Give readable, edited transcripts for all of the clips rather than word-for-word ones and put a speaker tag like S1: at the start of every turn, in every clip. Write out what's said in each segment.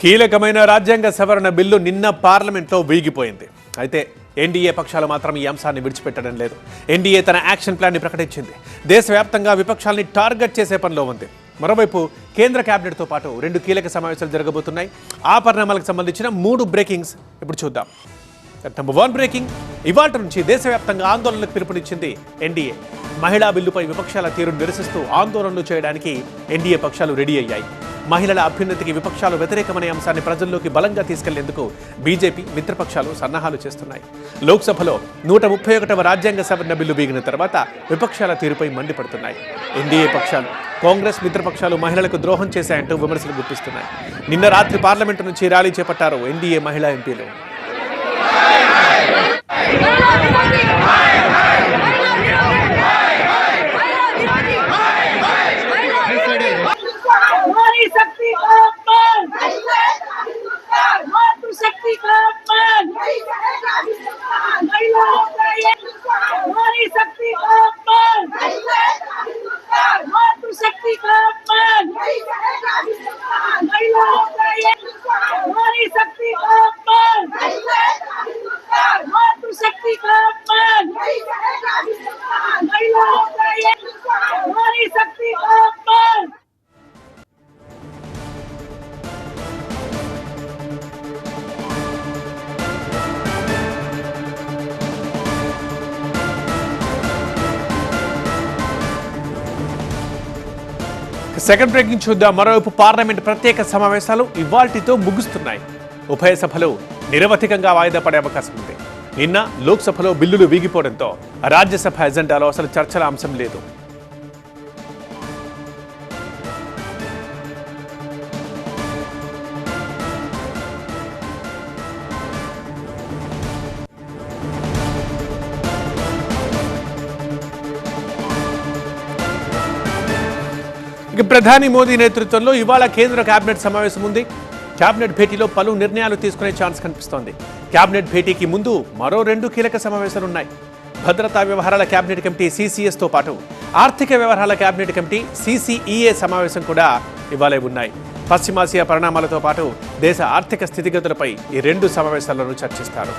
S1: కీలకమైన రాజ్యాంగ సవరణ బిల్లు నిన్న పార్లమెంట్లో వీగిపోయింది. అయితే ఎన్డీఏ పక్షాలు మాత్రం ఈ అంశాన్ని విడిచిపెట్టడం లేదు. ఎన్డీఏ తన యాక్షన్ ప్లాన్ని ప్రకటించింది. దేశవ్యాప్తంగా విపక్షాల్ని టార్గెట్ చేసే పనిలో ఉంది. మరోవైపు కేంద్ర కేబినెట్తో పాటు 2 కీలక సమావేశాలు జరగబోతున్నాయి. ఆ పరిణామాలకు సంబంధించిన 3 బ్రేకింగ్స్ ఇప్పుడు చూద్దాం. నంబర్ 1 బ్రేకింగ్, ఇవాళ నుంచి దేశవ్యాప్తంగా ఆందోళనలకు పిలుపునిచ్చింది ఎన్డీఏ. మహిళా బిల్లుపై విపక్షాల తీరును నిరసిస్తూ ఆందోళనలు చేయడానికి ఎన్డీఏ పక్షాలు రెడీ అయ్యాయి. మహిళల అభ్యున్నతికి విపక్షాలు వ్యతిరేకమనే అంశాన్ని ప్రజల్లోకి బలంగా తీసుకెళ్లేందుకు బీజేపీ మిత్రపక్షాలు సన్నాహాలు చేస్తున్నాయి. లోక్సభలో 131వ రాజ్యాంగ సవరణ బిల్లు వీగిన తర్వాత విపక్షాల తీరుపై మండిపడుతున్నాయి. ఎన్డీఏ పక్షాలు, కాంగ్రెస్ మిత్రపక్షాలు మహిళలకు ద్రోహం చేశాయంటూ విమర్శలు గుప్పిస్తున్నాయి. నిన్న రాత్రి పార్లమెంటు నుంచి ర్యాలీ చేపట్టారు ఎన్డీఏ మహిళా ఎంపీలు. సెకండ్ బ్రేకింగ్ చూద్దాం. మరోవైపు పార్లమెంట్ ప్రత్యేక సమావేశాలు ఇవాల్టితో ముగుస్తున్నాయి. ఉభయ సభలు నిరవధికంగా వాయిదా పడే అవకాశం ఉంది. నిన్న లోక్సభలో బిల్లులు వీగిపోవడంతో రాజ్యసభ ఎజెండాలో అసలు చర్చల అంశం లేదు. ప్రధాని మోదీ నేతృత్వంలో ఇవాళ కేంద్ర కేబినెట్ సమావేశం ఉంది. కేబినెట్ భేటీలో పలు నిర్ణయాలు తీసుకునే ఛాన్స్ కనిపిస్తోంది. కేబినెట్ భేటీకి ముందు మరో 2 కీలక సమావేశాలున్నాయి. భద్రతా వ్యవహారాల కేబినెట్ కమిటీ CCSతో పాటు ఆర్థిక వ్యవహారాల కేబినెట్ కమిటీ CCEA సమావేశం కూడా ఇవాళ ఉన్నాయి. పశ్చిమాసియా పరిణామాలతో పాటు దేశ ఆర్థిక స్థితిగతులపై ఈ 2 సమావేశాలను చర్చిస్తారు.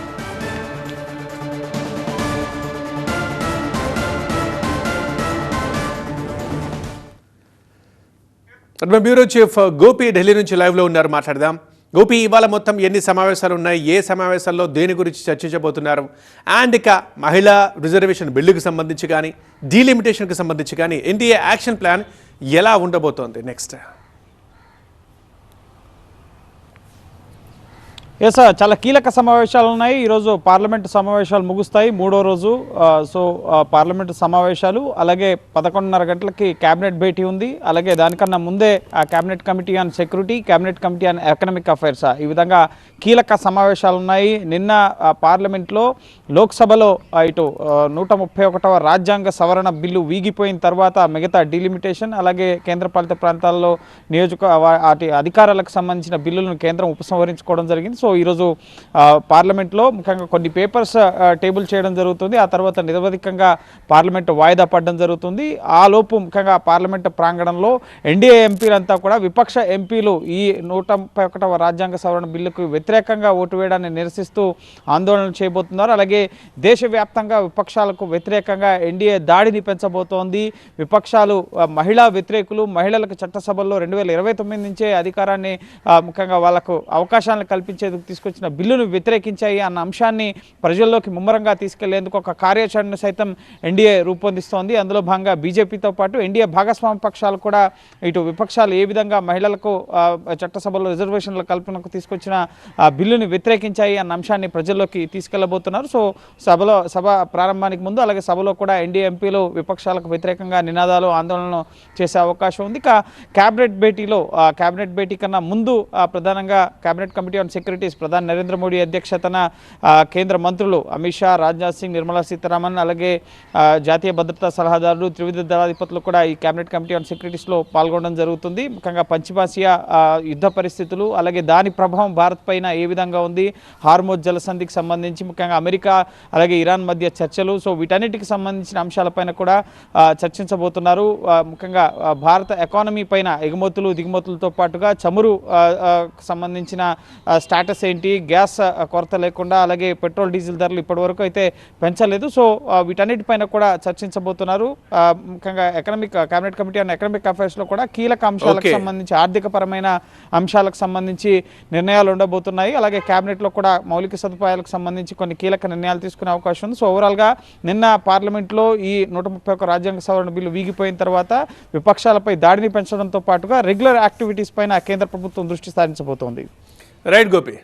S1: బ్యూరో చీఫ్ గోపి ఢిల్లీ నుంచి లైవ్లో ఉన్నారు, మాట్లాడదాం. గోపి, ఇవాళ మొత్తం ఎన్ని సమావేశాలు ఉన్నాయి, ఏ సమావేశాల్లో దేని గురించి చర్చించబోతున్నారు, అండ్ ఇక మహిళా రిజర్వేషన్ బిల్లుకు సంబంధించి కానీ డీలిమిటేషన్కి సంబంధించి కానీ ఎన్డీఏ యాక్షన్ ప్లాన్ ఎలా ఉండబోతోంది నెక్స్ట్?
S2: ఎస్, చాలా కీలక సమావేశాలు ఉన్నాయి. ఈరోజు పార్లమెంటు సమావేశాలు ముగుస్తాయి, 3వ రోజు. సో పార్లమెంటు సమావేశాలు, అలాగే 11:30 గంటలకి క్యాబినెట్ భేటీ ఉంది. అలాగే దానికన్నా ముందే cabinet committee on security, cabinet committee on economic affairs, ఈ విధంగా కీలక సమావేశాలు ఉన్నాయి. నిన్న పార్లమెంట్లో లోక్సభలో ఇటు 131వ రాజ్యాంగ సవరణ బిల్లు వీగిపోయిన తర్వాత మిగతా డీలిమిటేషన్, అలాగే కేంద్రపాలిత ప్రాంతాల్లో వాటి అధికారాలకు సంబంధించిన బిల్లులను కేంద్రం ఉపసంహరించుకోవడం జరిగింది. సో ఈరోజు పార్లమెంట్లో ముఖ్యంగా కొన్ని పేపర్స్ టేబుల్ చేయడం జరుగుతుంది. ఆ తర్వాత నిరవధికంగా పార్లమెంటు వాయిదా పడడం జరుగుతుంది. ఆ లోపు ముఖ్యంగా పార్లమెంటు ప్రాంగణంలో ఎన్డీఏ ఎంపీలంతా కూడా విపక్ష ఎంపీలు ఈ 131వ రాజ్యాంగ సవరణ బిల్లుకు వ్యతిరేకంగా ఓటు వేయడాన్ని నిరసిస్తూ ఆందోళనలు చేయబోతున్నారు. అలాగే దేశవ్యాప్తంగా విపక్షాలకు వ్యతిరేకంగా ఎన్డీఏ దాడిని పెంచబోతోంది. విపక్షాలు మహిళా వ్యతిరేకులు, మహిళలకు చట్టసభల్లో 2029 నుంచే అధికారాన్ని ముఖ్యంగా వాళ్ళకు అవకాశాలను కల్పించేందుకు తీసుకొచ్చిన బిల్లును వ్యతిరేకించాయి అన్న అంశాన్ని ప్రజల్లోకి ముమ్మరంగా తీసుకెళ్లేందుకు ఒక కార్యాచరణ సైతం ఎన్డీఏ రూపొందిస్తోంది. అందులో భాగంగా బీజేపీతో పాటు ఎన్డీఏ భాగస్వామ్య పక్షాలు కూడా ఇటు విపక్షాలు ఏ విధంగా మహిళలకు చట్టసభలో రిజర్వేషన్ల కల్పనకు తీసుకొచ్చిన బిల్లుని వ్యతిరేకించాయి అన్న అంశాన్ని ప్రజల్లోకి తీసుకెళ్లబోతున్నారు. సో సభ ప్రారంభానికి ముందు అలాగే సభలో కూడా ఎన్డీఏ ఎంపీలు విపక్షాలకు వ్యతిరేకంగా నినాదాలు, ఆందోళనలు చేసే అవకాశం ఉంది. ఇక క్యాబినెట్ భేటీ కన్నా ముందు ప్రధానంగా cabinet committee on security, committees ప్రధాని నరేంద్ర మోడీ అధ్యక్షతన కేంద్ర మంత్రులు అమిత్ షా, రాజ్నాథ్ సింగ్, నిర్మలా సీతారామన్, అలాగే జాతీయ భద్రతా సలహాదారులు, త్రివిధ దళాధిపతులు కూడా ఈ కేబినెట్ కమిటీ ఆన్ సెక్యూరిటీస్లో పాల్గొనడం జరుగుతుంది. ముఖ్యంగా పశ్చిమాసియా యుద్ధ పరిస్థితులు, అలాగే దాని ప్రభావం భారత్ పైన ఏ విధంగా ఉంది, హార్మోజ్ జలసంధికి సంబంధించి ముఖ్యంగా అమెరికా అలాగే ఇరాన్ మధ్య చర్చలు, సో వీటన్నిటికి సంబంధించిన అంశాలపైన కూడా చర్చించబోతున్నారు. ముఖ్యంగా భారత ఎకానమీ పైన ఎగుమతులు దిగుమతులతో పాటుగా చమురు సంబంధించిన స్టేటస్ ఏంటి, గ్యాస్ కొరత లేకుండా అలాగే పెట్రోల్ డీజిల్ ధరలు ఇప్పటివరకు అయితే పెంచలేదు. సో వీటన్నిటిపైన కూడా చర్చించబోతున్నారు. ముఖ్యంగా కేబినెట్ కమిటీ ఆన్ ఎకనామిక్ అఫైర్స్లో కూడా కీలక అంశాలకు సంబంధించి ఆర్థికపరమైన అంశాలకు సంబంధించి నిర్ణయాలు ఉండబోతున్నాయి. అలాగే కేబినెట్లో కూడా మౌలిక సదుపాయాలకు సంబంధించి కొన్ని కీలక నిర్ణయాలు తీసుకునే అవకాశం ఉంది. సో ఓవరాల్గా నిన్న పార్లమెంట్లో ఈ 131 రాజ్యాంగ సవరణ బిల్లు వీగిపోయిన తర్వాత విపక్షాలపై దాడిని పెంచడంతో పాటుగా రెగ్యులర్ యాక్టివిటీస్ పైన కేంద్ర ప్రభుత్వం దృష్టి సారించబోతోంది.
S1: రైట్ గోపి.